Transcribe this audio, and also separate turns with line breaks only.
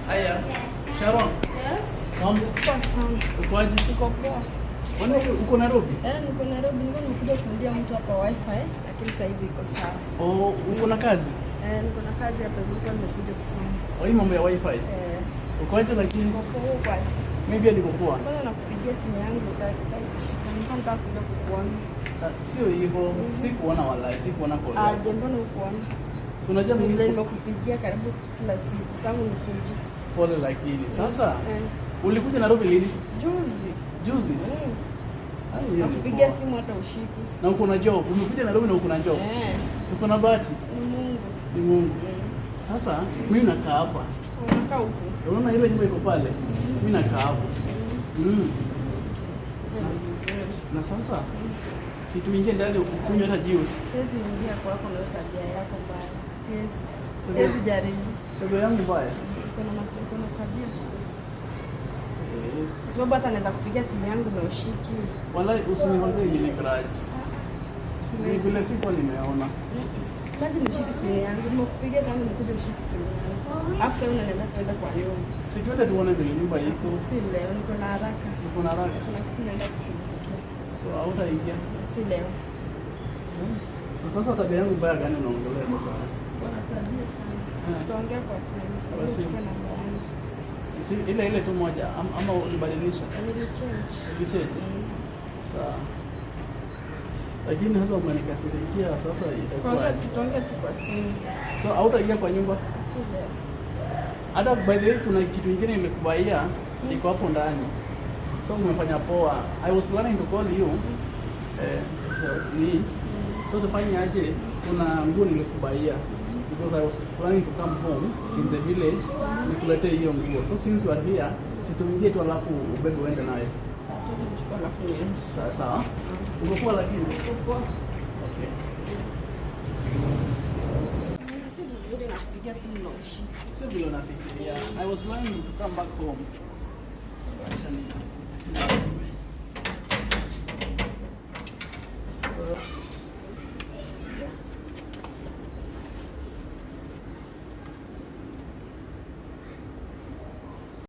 Haya. Sharon.
Yes.
Mambo.
Poa sana.
Ukoaje?
Uko poa?
Uko Nairobi?
Niko Nairobi. Nilikuwa nimekuja kufundia mtu hapa wifi, lakini saa hizi iko sawa.
Oh, uko na kazi?
Niko na kazi hapa, nilikuwa nimekuja kufanya.
Hii mambo ya wifi. Ukoaje lakini?
Uko poa kwaje?
Mimi pia niko poa.
Mbona nakupigia simu yangu utakushika? Nilikuwa nataka kuja kukuona.
Sio hivyo. Sikuona wallahi, sikuona call.
Je, mbona ukuona?
Si unajua mimi
nimekupigia karibu kila siku tangu nikuje.
Pole lakini. Sasa ulikuja Nairobi lini?
Juzi.
Juzi?
Nakupigia simu hata ushiki.
Na uko na job. Umekuja Nairobi na uko na job. Si uko na bahati?
Ni Mungu.
Ni Mungu. Sasa mimi nakaa hapa.
Unakaa huko?
Unaona ile nyumba iko pale? Mimi nakaa hapo. Na sasa si tuingie ndani ukunywe hata juice.
Siwezi ingia kwako na tabia yako mbaya. Siwezi jaribu.
Tabia yangu mbaya?
Kuna tabia sana. Kwa sababu hata naweza kupigia simu yangu na ushiki.
Wallahi usiniongee ile garage. Ni vile siko nimeona.
Maji nishiki simu yangu. Nimekupigia tangu nikuja ushiki simu yangu. Alafu sasa unaniambia tuende kwa nyumba.
Si tuende tuone vile nyumba iko.
Si leo, niko na haraka.
Niko na haraka.
Kuna kitu naenda kushughulikia.
So hautaingia?
Si leo.
Na sasa tabia yangu mbaya gani unaongelea sasa?
Kuna tabia sana. Tutaongea kwa simu.
Kwa simu.
Namba yangu.
Si ile tu moja ama ulibadilisha? Nilichange. Sawa. Lakini sasa umenikasirikia sasa itakuwa.
Tutaongea tu kwa simu.
So hautaingia kwa nyumba?
Si leo.
Hata by the way kuna kitu kingine nimekubaia iko hapo ndani. So umefanya poa. I was planning to call you. So tufanye aje? Kuna nguo nilikubaia because I was planning to come home in the village nikuletee hiyo nguo. So since you are here, situingie tu alafu ubebe uende nayo. Sawa sawa. Uko poa lakini?
Uko poa.
Okay. Sio vile unafikiria. I was planning to come back home. So actually,